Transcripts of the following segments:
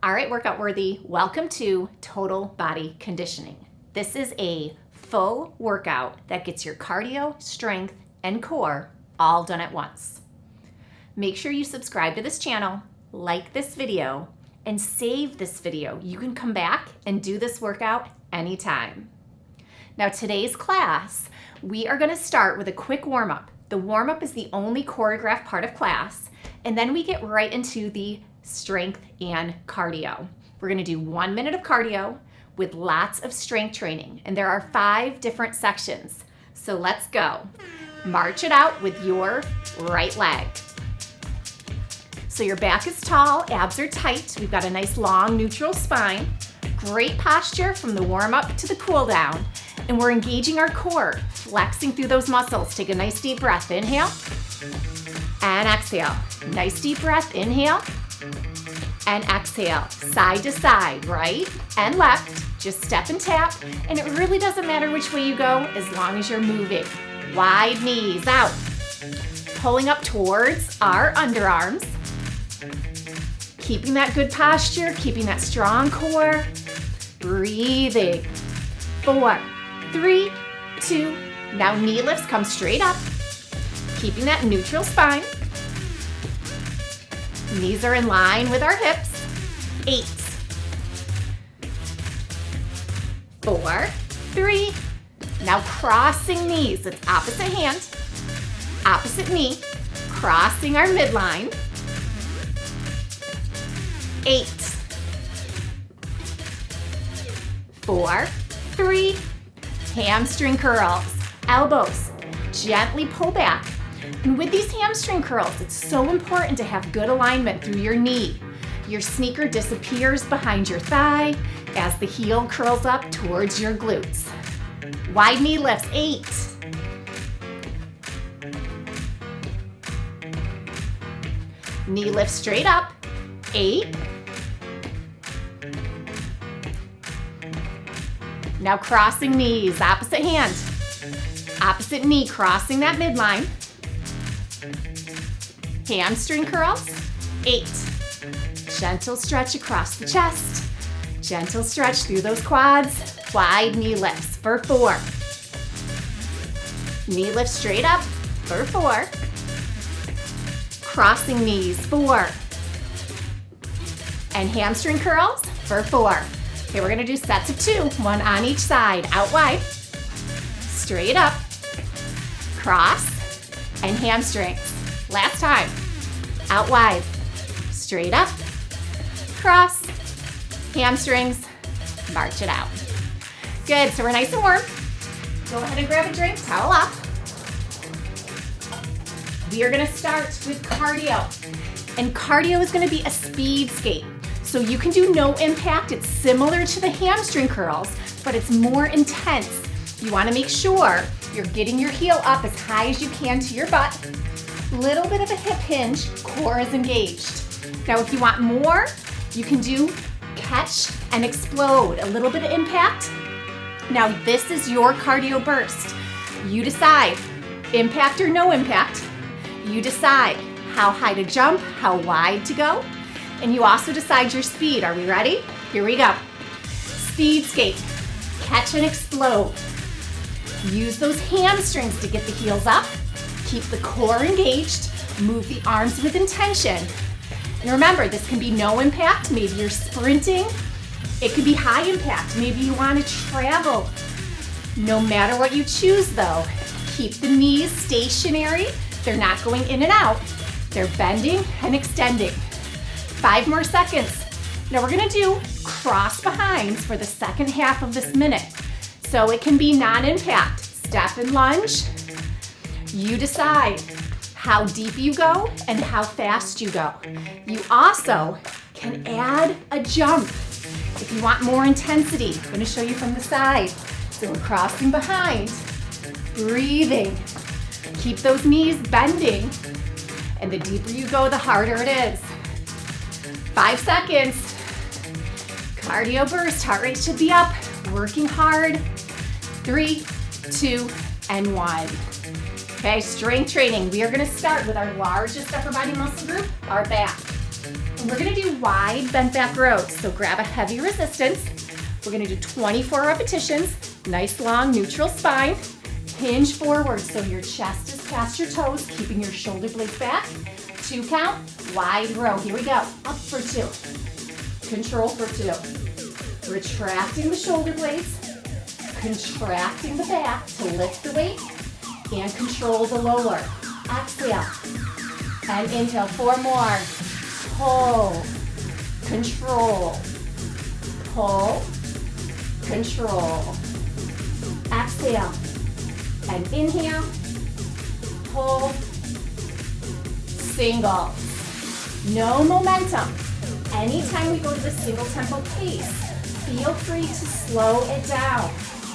All right, workout worthy, welcome to Total Body Conditioning. This is a full workout that gets your cardio, strength, and core all done at once. Make sure you subscribe to this channel, like this video, and save this video. You can come back and do this workout anytime. Now today's class, we are gonna start with a quick warm-up. The warm-up is the only choreographed part of class, and then we get right into the strength and cardio. We're gonna do 1 minute of cardio with lots of strength training, and there are 5 different sections. So let's go. March it out with your right leg. So your back is tall, abs are tight. We've got a nice long neutral spine. Great posture from the warm up to the cool down. And we're engaging our core, flexing through those muscles. Take a nice deep breath, inhale and exhale. Nice deep breath, inhale and exhale. Side to side, right and left. Just step and tap. And it really doesn't matter which way you go as long as you're moving. Wide knees out. Pulling up towards our underarms. Keeping that good posture, keeping that strong core. Breathing. 4, 3, 2. Now knee lifts, come straight up. Keeping that neutral spine. Knees are in line with our hips. 8, 4, 3. Now crossing knees. It's opposite hand, opposite knee, crossing our midline. 8, 4, 3. Hamstring curls. Elbows gently pull back. And with these hamstring curls, it's so important to have good alignment through your knee. Your sneaker disappears behind your thigh as the heel curls up towards your glutes. Wide knee lifts. 8, 'Knee lift straight up. 8. Now crossing knees, opposite hand, opposite knee, crossing that midline. Hamstring curls. 8. Gentle stretch across the chest. Gentle stretch through those quads. Wide knee lifts for 4. Knee lift straight up for 4. Crossing knees, 4. And hamstring curls for 4. Okay, we're gonna do sets of 2, 1 on each side. Out wide, straight up, cross, and hamstrings. Last time, out wide, straight up, cross, hamstrings, march it out. Good, so we're nice and warm. Go ahead and grab a drink, towel up. We are gonna start with cardio. And cardio is gonna be a speed skate. So you can do no impact. It's similar to the hamstring curls, but it's more intense. You wanna make sure you're getting your heel up as high as you can to your butt. Little bit of a hip hinge, core is engaged. Now if you want more, you can do catch and explode, a little bit of impact. Now this is your cardio burst. You decide, impact or no impact. You decide how high to jump, how wide to go, and you also decide your speed. Are we ready? Here we go. Speed skate, catch and explode. Use those hamstrings to get the heels up. Keep the core engaged. Move the arms with intention. And remember, this can be no impact. Maybe you're sprinting. It could be high impact. Maybe you want to travel. No matter what you choose though, keep the knees stationary. They're not going in and out. They're bending and extending. 5 more seconds. Now we're gonna do cross behinds for the second half of this minute. So it can be non-impact, step and lunge. You decide how deep you go and how fast you go. You also can add a jump if you want more intensity. I'm gonna show you from the side. So we're crossing behind, breathing. Keep those knees bending. And the deeper you go, the harder it is. 5 seconds. Cardio burst, heart rate should be up. Working hard. 3, 2, and 1. Okay, strength training. We are gonna start with our largest upper body muscle group, our back. And we're gonna do wide bent back rows. So grab a heavy resistance. We're gonna do 24 repetitions, nice long neutral spine. Hinge forward so your chest is past your toes, keeping your shoulder blades back. 2 count, wide row. Here we go. Up for 2. Control for 2. Retracting the shoulder blades, contracting the back to lift the weight, and control the lower. Exhale. And inhale. 4 more. Pull. Control. Pull. Control. Exhale. And inhale. Pull. Single. No momentum. Anytime we go to the single tempo pace, feel free to slow it down.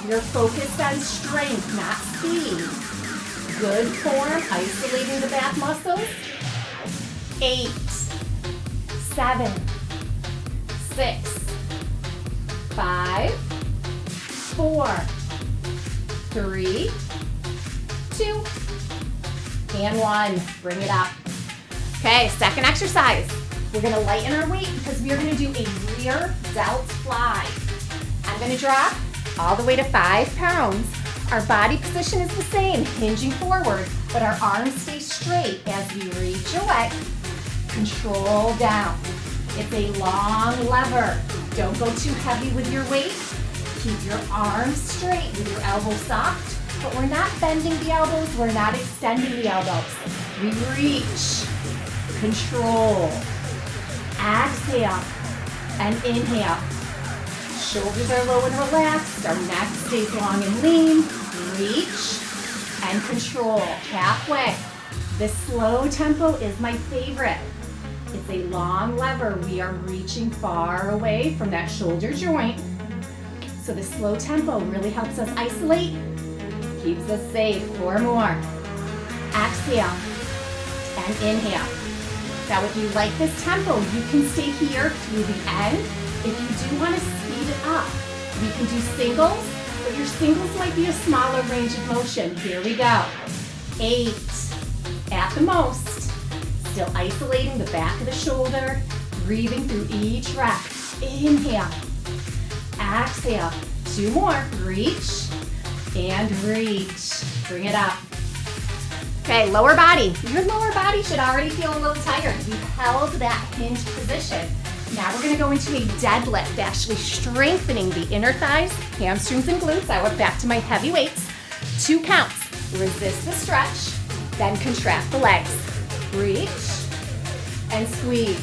You're focused on strength, not speed. Good form, isolating the back muscles. 8, 7, 6, 5, 4, 3, 2, and 1. Bring it up. Okay, second exercise. We're gonna lighten our weight because we are gonna do a rear delt fly. I'm gonna drop all the way to 5 pounds. Our body position is the same, hinging forward, but our arms stay straight as we reach away. Control down. It's a long lever. Don't go too heavy with your weight. Keep your arms straight with your elbows soft, but we're not bending the elbows, we're not extending the elbows. We reach. Control. Exhale and inhale. Shoulders are low and relaxed. Our neck stays long and lean. Reach and control. Halfway. This slow tempo is my favorite. It's a long lever. We are reaching far away from that shoulder joint. So the slow tempo really helps us isolate, keeps us safe. 4 more. Exhale and inhale. Now, if you like this tempo, you can stay here through the end. If you do want to speed it up, we can do singles, but your singles might be a smaller range of motion. Here we go. 8 at the most. Still isolating the back of the shoulder, breathing through each rep. Inhale. Exhale. 2 more. Reach and reach. Bring it up. Okay, lower body. Your lower body should already feel a little tired. You held that hinge position. Now we're gonna go into a deadlift, actually strengthening the inner thighs, hamstrings, and glutes. I went back to my heavy weights. 2 counts. Resist the stretch, then contract the legs. Reach and squeeze.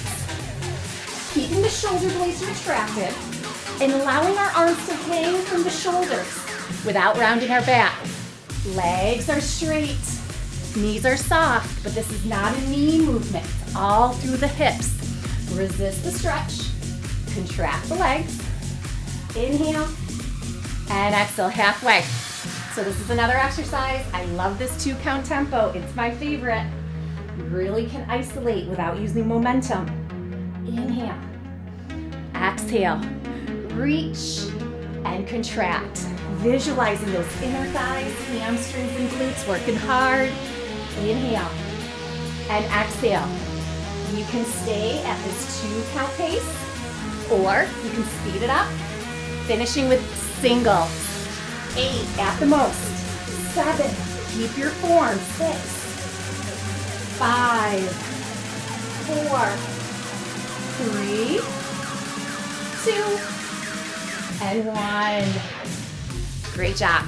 Keeping the shoulder blades retracted and allowing our arms to hang from the shoulders without rounding our back. Legs are straight. Knees are soft, but this is not a knee movement. It's all through the hips. Resist the stretch. Contract the legs. Inhale and exhale halfway. So this is another exercise. I love this 2 count tempo. It's my favorite. You really can isolate without using momentum. Inhale. Exhale. Reach and contract. Visualizing those inner thighs, hamstrings, and glutes working hard. Inhale and exhale. You can stay at this 2 count pace, or you can speed it up, finishing with singles. 8 at the most. 7, keep your form. 6, 5, 4, 3, 2, and 1. Great job.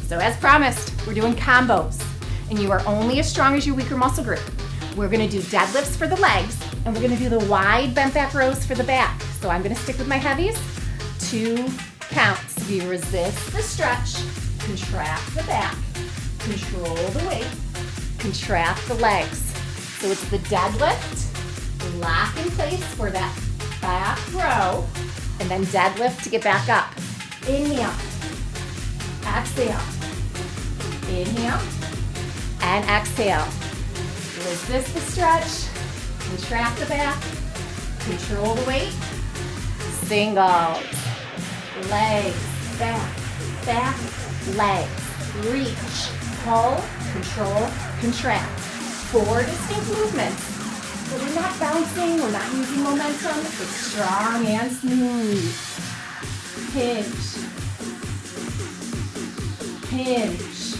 So as promised, we're doing combos, and you are only as strong as your weaker muscle group. We're gonna do deadlifts for the legs, and we're gonna do the wide bent back rows for the back. So I'm gonna stick with my heavies. 2 counts. We resist the stretch, contract the back, control the weight, contract the legs. So it's the deadlift, lock in place for that back row, and then deadlift to get back up. Inhale, exhale, inhale, and exhale. Resist the stretch, contract the back, control the weight, singles, legs, back, legs, reach, pull, control, contract. 4 distinct movements. So we're not bouncing, we're not using momentum. It's strong and smooth. Hinge. Hinge.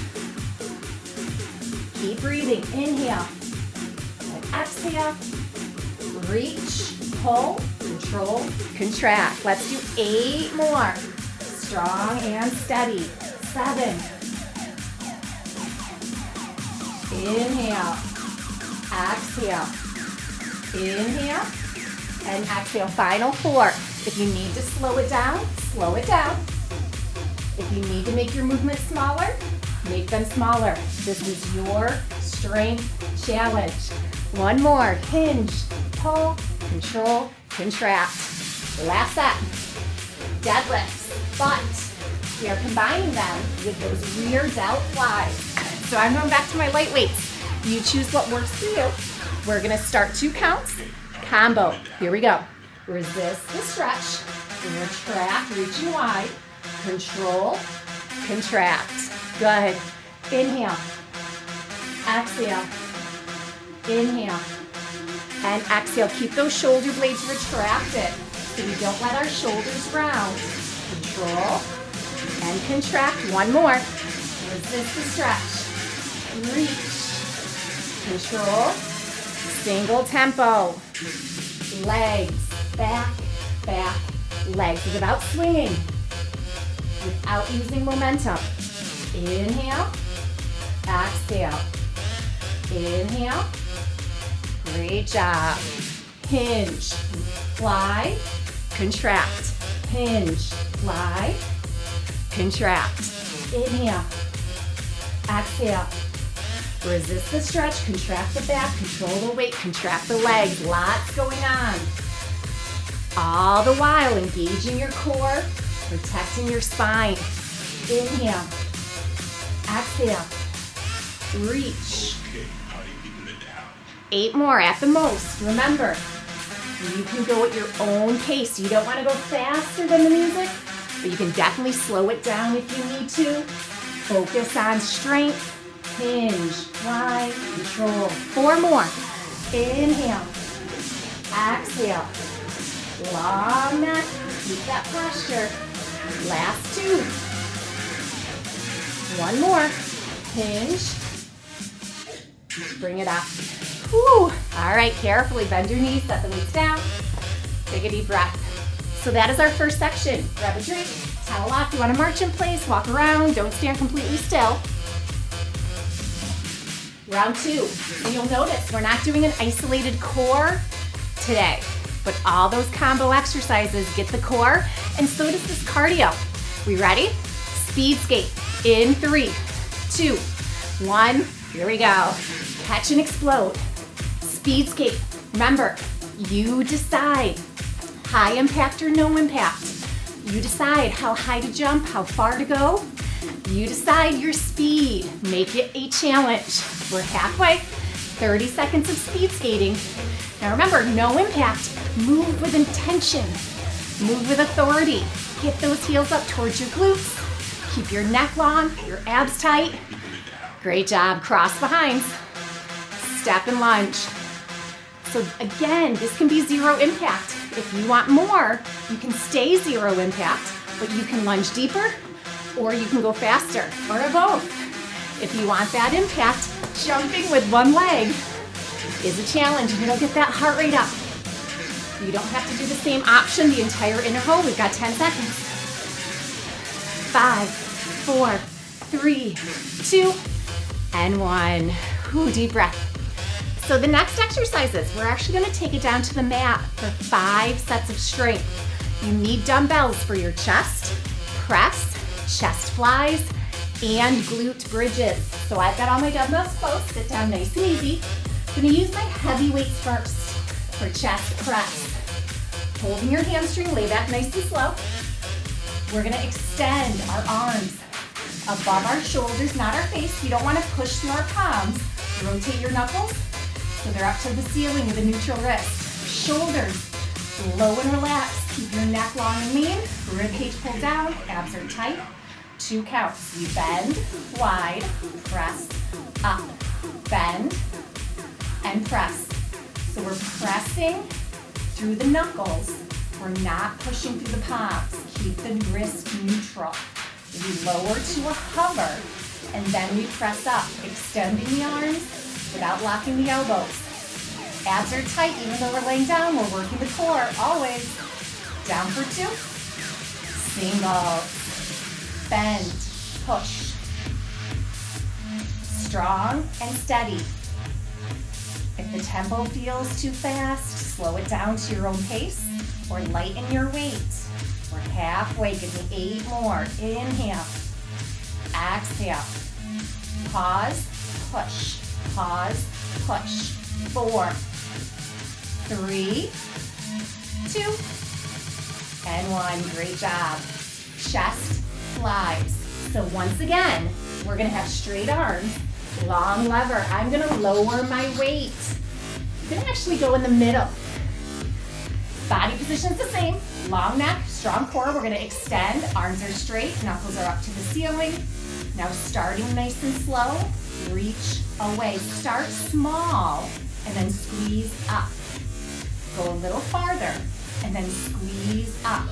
Keep breathing. Inhale. And exhale. Reach, pull, control, contract. Let's do 8 more. Strong and steady. 7. Inhale. Exhale. Inhale. And exhale. Final 4. If you need to slow it down, slow it down. If you need to make your movements smaller, make them smaller. This is your strength challenge. 1 more. Hinge, pull, control, contract. Last set. Deadlifts, but we are combining them with those rear delt flies. So I'm going back to my light weights. You choose what works for you. We're gonna start 2 counts, combo. Here we go. Resist the stretch, retract, reaching wide, control, contract. Good. Inhale, exhale, inhale, and exhale. Keep those shoulder blades retracted so we don't let our shoulders round. Control and contract. 1 more. Resist the stretch. Reach. Control. Single tempo. Legs. Back. Back. Legs. It's about swinging without using momentum. Inhale. Exhale. Inhale. Great job. Hinge. Fly. Contract. Hinge. Fly. Contract. Inhale. Exhale. Resist the stretch. Contract the back. Control the weight. Contract the legs. Lots going on. All the while engaging your core, protecting your spine. Inhale. Exhale. Reach. 8 more at the most. Remember, you can go at your own pace. You don't want to go faster than the music, but you can definitely slow it down if you need to. Focus on strength. Hinge, fly, control. 4 more. Inhale. Exhale. Long neck. Keep that posture. Last 2. 1 more. Hinge. Bring it up. Whew. All right, carefully bend your knees, set the weights down. Take a deep breath. So that is our first section. Grab a drink, towel off. You want to march in place, walk around, don't stand completely still. Round 2. So you'll notice we're not doing an isolated core today, but all those combo exercises get the core, and so does this cardio. We ready? Speed skate in 3, 2, 1. Here we go. Catch and explode. Speed skate. Remember, you decide. High impact or no impact. You decide how high to jump, how far to go. You decide your speed. Make it a challenge. We're halfway. 30 seconds of speed skating. Now remember, no impact. Move with intention. Move with authority. Get those heels up towards your glutes. Keep your neck long, your abs tight. Great job. Cross behinds. Step and lunge. So again, this can be 0 impact. If you want more, you can stay 0 impact, but you can lunge deeper or you can go faster, or both. If you want that impact, jumping with 1 leg is a challenge and it'll get that heart rate up. You don't have to do the same option the entire interval. We've got 10 seconds. 5, 4, 3, 2, and 1. Ooh, deep breath. So the next exercises, we're actually going to take it down to the mat for 5 sets of strength. You need dumbbells for your chest, press, chest flies, and glute bridges. So I've got all my dumbbells close. Sit down nice and easy. I'm going to use my heavy weights first for chest press. Holding your hamstring, lay back nice and slow. We're going to extend our arms above our shoulders, not our face. You don't want to push through our palms. Rotate your knuckles so they're up to the ceiling with a neutral wrist. Shoulders low and relaxed. Keep your neck long and lean. Rib cage pulled down. Abs are tight. 2 counts. You bend, wide, press, up, bend, and press. So we're pressing through the knuckles. We're not pushing through the palms. Keep the wrist neutral. We lower to a hover, and then we press up, extending the arms without locking the elbows. Abs are tight, even though we're laying down, we're working the core, always. Down for 2. Single. Bend, push. Strong and steady. If the tempo feels too fast, slow it down to your own pace or lighten your weight. We're halfway, give me 8 more. Inhale, exhale, pause, push, pause, push. 4, 3, 2, and 1. Great job. Chest flies. So once again, we're gonna have straight arms, long lever. I'm gonna lower my weight. I'm gonna actually go in the middle. Body position's the same. Long neck, strong core. We're gonna extend. Arms are straight, knuckles are up to the ceiling. Now starting nice and slow, reach away. Start small and then squeeze up. Go a little farther and then squeeze up.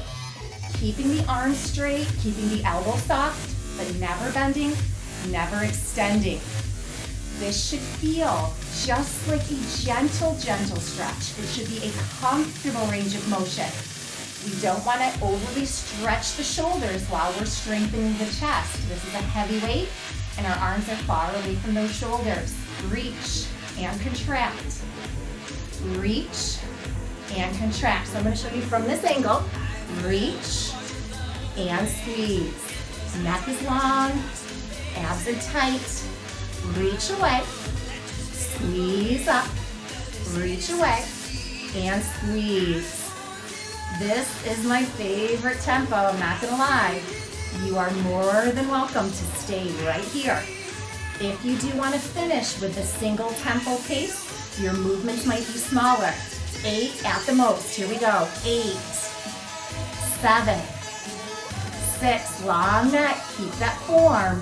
Keeping the arms straight, keeping the elbow soft, but never bending, never extending. This should feel just like a gentle, gentle stretch. It should be a comfortable range of motion. We don't want to overly stretch the shoulders while we're strengthening the chest. This is a heavy weight, and our arms are far away from those shoulders. Reach and contract. Reach and contract. So I'm going to show you from this angle. Reach and squeeze. Neck is long, abs are tight. Reach away, squeeze up, reach away, and squeeze. This is my favorite tempo, I'm not gonna lie. You are more than welcome to stay right here. If you do want to finish with the single tempo pace, your movements might be smaller. 8 at the most, here we go. 8, 7, 6, long neck, keep that form.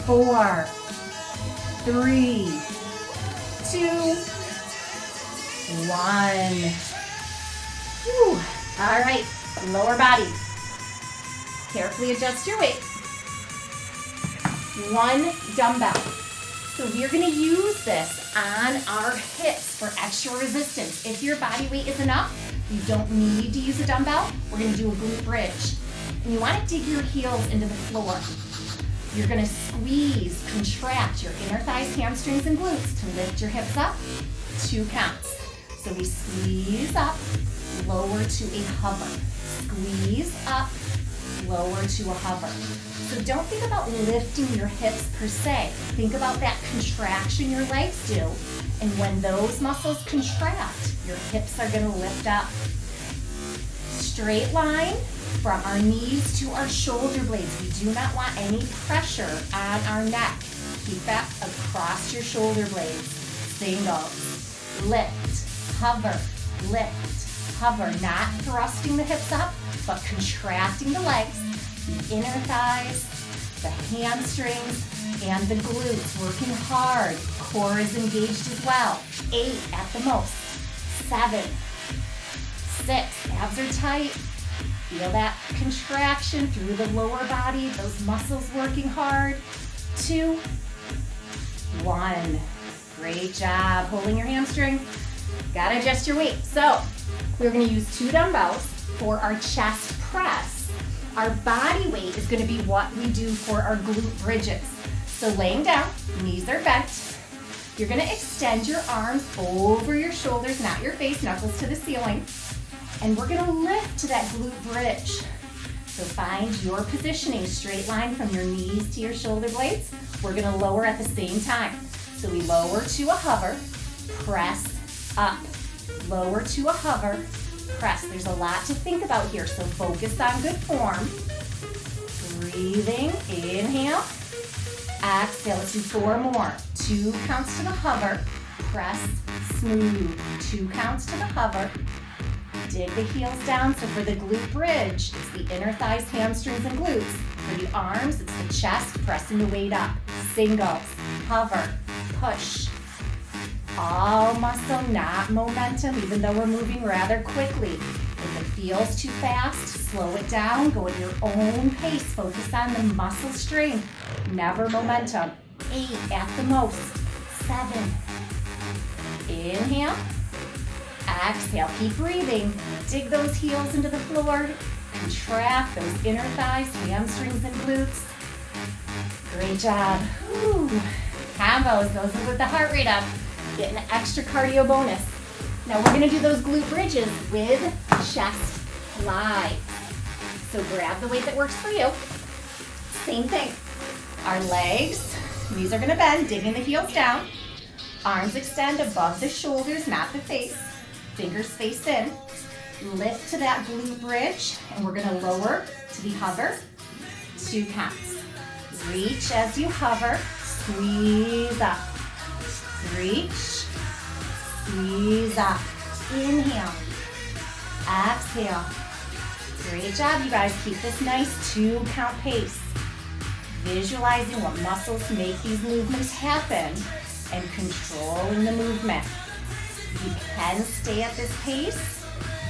4, 3, 2, 1. Whew. All right, lower body. Carefully adjust your weight. 1 dumbbell. So we're gonna use this on our hips for extra resistance. If your body weight is enough, you don't need to use a dumbbell. We're gonna do a glute bridge. And you wanna dig your heels into the floor. You're gonna squeeze, contract your inner thighs, hamstrings, and glutes to lift your hips up. 2 counts. So we squeeze up, lower to a hover. Squeeze up, lower to a hover. So don't think about lifting your hips per se. Think about that contraction your legs do. And when those muscles contract, your hips are gonna lift up. Straight line from our knees to our shoulder blades. We do not want any pressure on our neck. Keep that across your shoulder blades. Single, lift, hover, not thrusting the hips up, but contracting the legs, the inner thighs, the hamstrings, and the glutes, working hard. Core is engaged as well. 8 at the most. 7, 6, abs are tight. Feel that contraction through the lower body, those muscles working hard. 2, 1. Great job holding your hamstring. Gotta adjust your weight. So we're gonna use 2 dumbbells for our chest press. Our body weight is gonna be what we do for our glute bridges. So laying down, knees are bent. You're gonna extend your arms over your shoulders, not your face, knuckles to the ceiling. And we're gonna lift to that glute bridge. So find your positioning, straight line from your knees to your shoulder blades. We're gonna lower at the same time. So we lower to a hover, press up. Lower to a hover, press. There's a lot to think about here, so focus on good form. Breathing, inhale, exhale. Let's do 4 more. 2 counts to the hover, press, smooth. 2 counts to the hover. Dig the heels down. So for the glute bridge, it's the inner thighs, hamstrings, and glutes. For the arms, it's the chest, pressing the weight up. Singles, hover, push. all muscle, not momentum, even though we're moving rather quickly. If it feels too fast, slow it down, go at your own pace. Focus on the muscle strength, never momentum. 8 at the most. 7. Inhale. Exhale, keep breathing. Dig those heels into the floor. Contract those inner thighs, hamstrings, and glutes. Great job. Whew. Combos, those are with the heart rate up. Get an extra cardio bonus. Now we're gonna do those glute bridges with chest fly. So grab the weight that works for you. Same thing. Our legs, knees are gonna bend, digging the heels down. Arms extend above the shoulders, not the face. Fingers face in. Lift to that glute bridge, and we're gonna lower to the hover. 2 counts. Reach as you hover, squeeze up. Reach, squeeze up. Inhale, exhale. Great job, you guys. Keep this nice 2-count pace. Visualizing what muscles make these movements happen and controlling the movement. You can stay at this pace,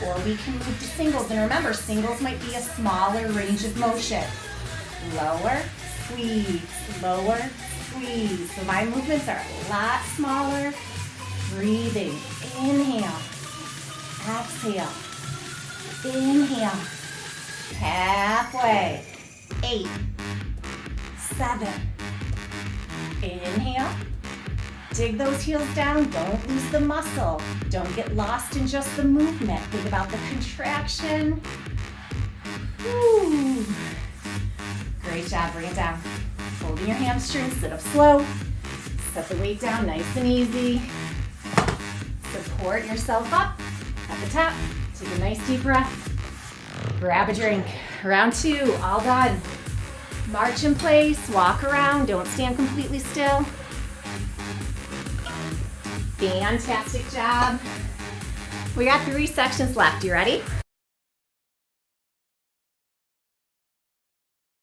or we can move to singles. And remember, singles might be a smaller range of motion. Lower, squeeze, lower, squeeze. So my movements are a lot smaller. Breathing, inhale, exhale, inhale. Halfway, 8, 7, inhale. Dig those heels down, don't lose the muscle. Don't get lost in just the movement. Think about the contraction. Woo. Great job, bring it down. Holding your hamstrings, sit up slow. Set the weight down nice and easy. Support yourself up at the top. Take a nice deep breath. Grab a drink. Round 2, all done. March in place, walk around, don't stand completely still. Fantastic job. We got 3 sections left. You ready?